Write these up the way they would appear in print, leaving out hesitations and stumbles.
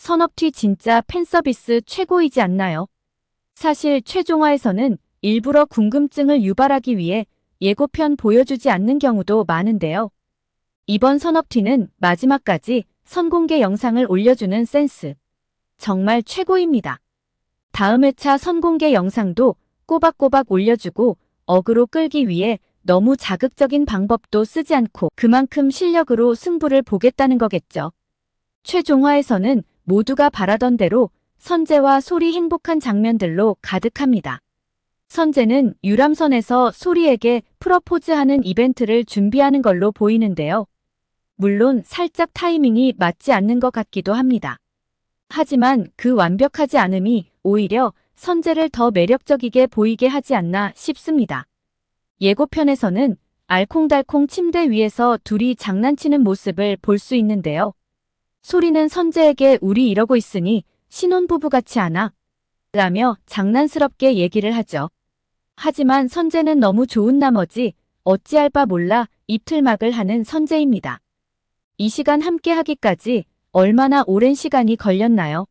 선업티 진짜 팬서비스 최고이지 않나요? 사실 최종화에서는 일부러 궁금증을 유발하기 위해 예고편 보여주지 않는 경우도 많은데요. 이번 선업티는 마지막까지 선공개 영상을 올려주는 센스. 정말 최고입니다. 다음 회차 선공개 영상도 꼬박꼬박 올려주고 어그로 끌기 위해 너무 자극적인 방법도 쓰지 않고 그만큼 실력으로 승부를 보겠다는 거겠죠. 최종화에서는 모두가 바라던 대로 선재와 소리 행복한 장면들로 가득합니다. 선재는 유람선에서 소리에게 프러포즈하는 이벤트를 준비하는 걸로 보이는데요. 물론 살짝 타이밍이 맞지 않는 것 같기도 합니다. 하지만 그 완벽하지 않음이 오히려 선재를 더 매력적이게 보이게 하지 않나 싶습니다. 예고편에서는 알콩달콩 침대 위에서 둘이 장난치는 모습을 볼 수 있는데요. 소리는 선재에게 우리 이러고 있으니 신혼부부 같지 않아? 라며 장난스럽게 얘기를 하죠. 하지만 선재는 너무 좋은 나머지 어찌할 바 몰라 입틀막을 하는 선재입니다. 이 시간 함께 하기까지 얼마나 오랜 시간이 걸렸나요?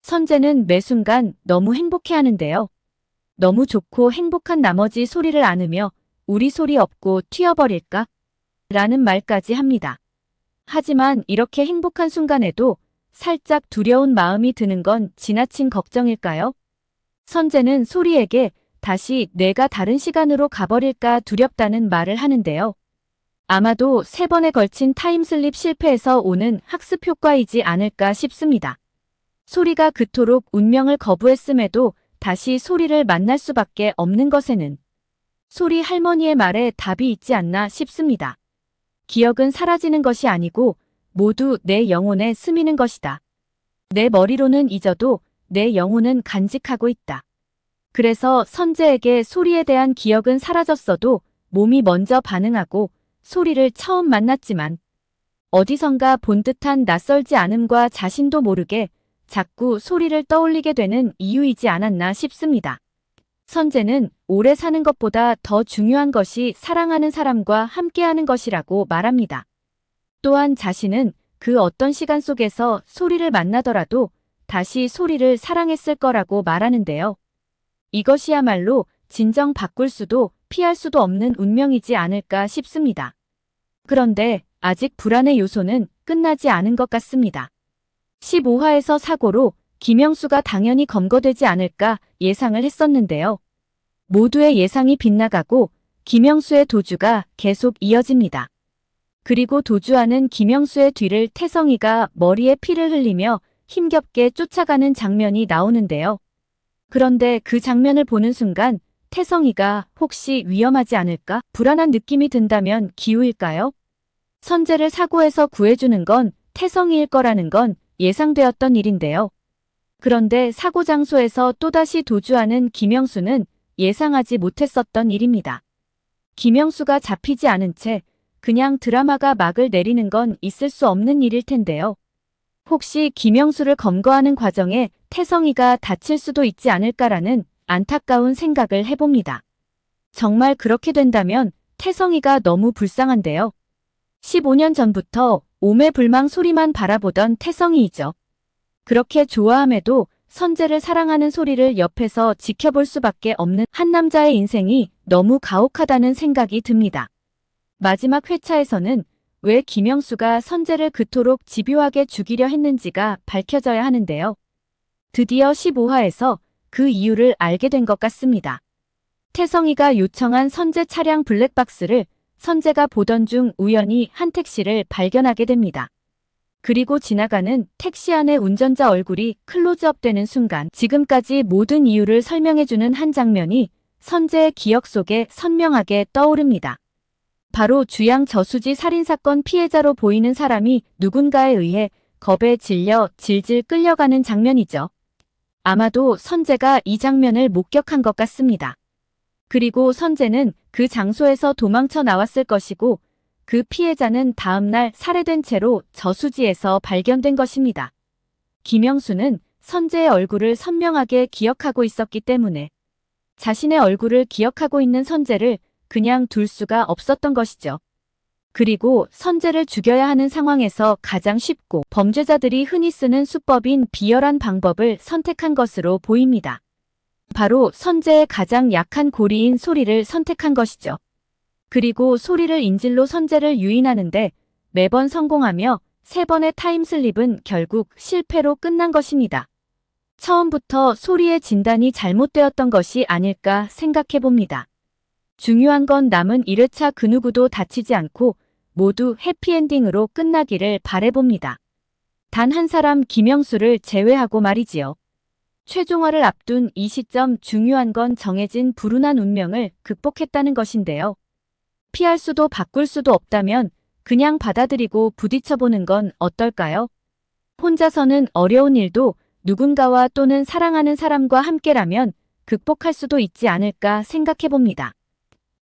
선재는 매 순간 너무 행복해하는데요. 너무 좋고 행복한 나머지 소리를 안으며 우리 소리 없고 튀어버릴까? 라는 말까지 합니다. 하지만 이렇게 행복한 순간에도 살짝 두려운 마음이 드는 건 지나친 걱정일까요? 선재는 소리에게 다시 내가 다른 시간으로 가버릴까 두렵다는 말을 하는데요. 아마도 3번에 걸친 타임슬립 실패에서 오는 학습 효과이지 않을까 싶습니다. 소리가 그토록 운명을 거부했음에도 다시 소리를 만날 수밖에 없는 것에는 소리 할머니의 말에 답이 있지 않나 싶습니다. 기억은 사라지는 것이 아니고 모두 내 영혼에 스미는 것이다. 내 머리로는 잊어도 내 영혼은 간직하고 있다. 그래서 선재에게 소리에 대한 기억은 사라졌어도 몸이 먼저 반응하고 소리를 처음 만났지만 어디선가 본 듯한 낯설지 않음과 자신도 모르게 자꾸 소리를 떠올리게 되는 이유이지 않았나 싶습니다. 선재는 오래 사는 것보다 더 중요한 것이 사랑하는 사람과 함께하는 것이라고 말합니다. 또한 자신은 그 어떤 시간 속에서 소리를 만나더라도 다시 소리를 사랑했을 거라고 말하는데요. 이것이야말로 진정 바꿀 수도 피할 수도 없는 운명이지 않을까 싶습니다. 그런데 아직 불안의 요소는 끝나지 않은 것 같습니다. 15화에서 사고로 김영수가 당연히 검거되지 않을까 예상을 했었는데요. 모두의 예상이 빗나가고 김영수의 도주가 계속 이어집니다. 그리고 도주하는 김영수의 뒤를 태성이가 머리에 피를 흘리며 힘겹게 쫓아가는 장면이 나오는데요. 그런데 그 장면을 보는 순간 태성이가 혹시 위험하지 않을까? 불안한 느낌이 든다면 기우일까요? 선재를 사고에서 구해주는 건 태성이일 거라는 건 예상되었던 일인데요. 그런데 사고 장소에서 또다시 도주하는 김영수는 예상하지 못했었던 일입니다. 김영수가 잡히지 않은 채 그냥 드라마가 막을 내리는 건 있을 수 없는 일일 텐데요. 혹시 김영수를 검거하는 과정에 태성이가 다칠 수도 있지 않을까라는 안타까운 생각을 해봅니다. 정말 그렇게 된다면 태성이가 너무 불쌍한데요. 15년 전부터 오매불망 소리만 바라보던 태성이이죠. 그렇게 좋아함에도 선재를 사랑하는 소리를 옆에서 지켜볼 수밖에 없는 한 남자의 인생이 너무 가혹하다는 생각이 듭니다. 마지막 회차에서는 왜 김영수가 선재를 그토록 집요하게 죽이려 했는지가 밝혀져야 하는데요. 드디어 15화에서 그 이유를 알게 된 것 같습니다. 태성이가 요청한 선재 차량 블랙박스를 선재가 보던 중 우연히 한 택시를 발견하게 됩니다. 그리고 지나가는 택시 안의 운전자 얼굴이 클로즈업 되는 순간 지금까지 모든 이유를 설명해주는 한 장면이 선재의 기억 속에 선명하게 떠오릅니다. 바로 주양 저수지 살인사건 피해자로 보이는 사람이 누군가에 의해 겁에 질려 질질 끌려가는 장면이죠. 아마도 선재가 이 장면을 목격한 것 같습니다. 그리고 선재는 그 장소에서 도망쳐 나왔을 것이고 그 피해자는 다음날 살해된 채로 저수지에서 발견된 것입니다. 김영수는 선재의 얼굴을 선명하게 기억하고 있었기 때문에 자신의 얼굴을 기억하고 있는 선재를 그냥 둘 수가 없었던 것이죠. 그리고 선재를 죽여야 하는 상황에서 가장 쉽고 범죄자들이 흔히 쓰는 수법인 비열한 방법을 선택한 것으로 보입니다. 바로 선재의 가장 약한 고리인 소리를 선택한 것이죠. 그리고 소리를 인질로 선재를 유인하는데 매번 성공하며 3번의 타임슬립은 결국 실패로 끝난 것입니다. 처음부터 소리의 진단이 잘못되었던 것이 아닐까 생각해 봅니다. 중요한 건 남은 1회차 그 누구도 다치지 않고 모두 해피엔딩으로 끝나기를 바라봅니다. 단 한 사람 김영수를 제외하고 말이지요. 최종화를 앞둔 이 시점 중요한 건 정해진 불운한 운명을 극복했다는 것인데요. 피할 수도 바꿀 수도 없다면 그냥 받아들이고 부딪혀보는 건 어떨까요? 혼자서는 어려운 일도 누군가와 또는 사랑하는 사람과 함께라면 극복할 수도 있지 않을까 생각해봅니다.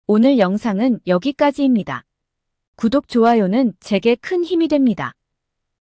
오늘 영상은 여기까지입니다. 구독, 좋아요는 제게 큰 힘이 됩니다.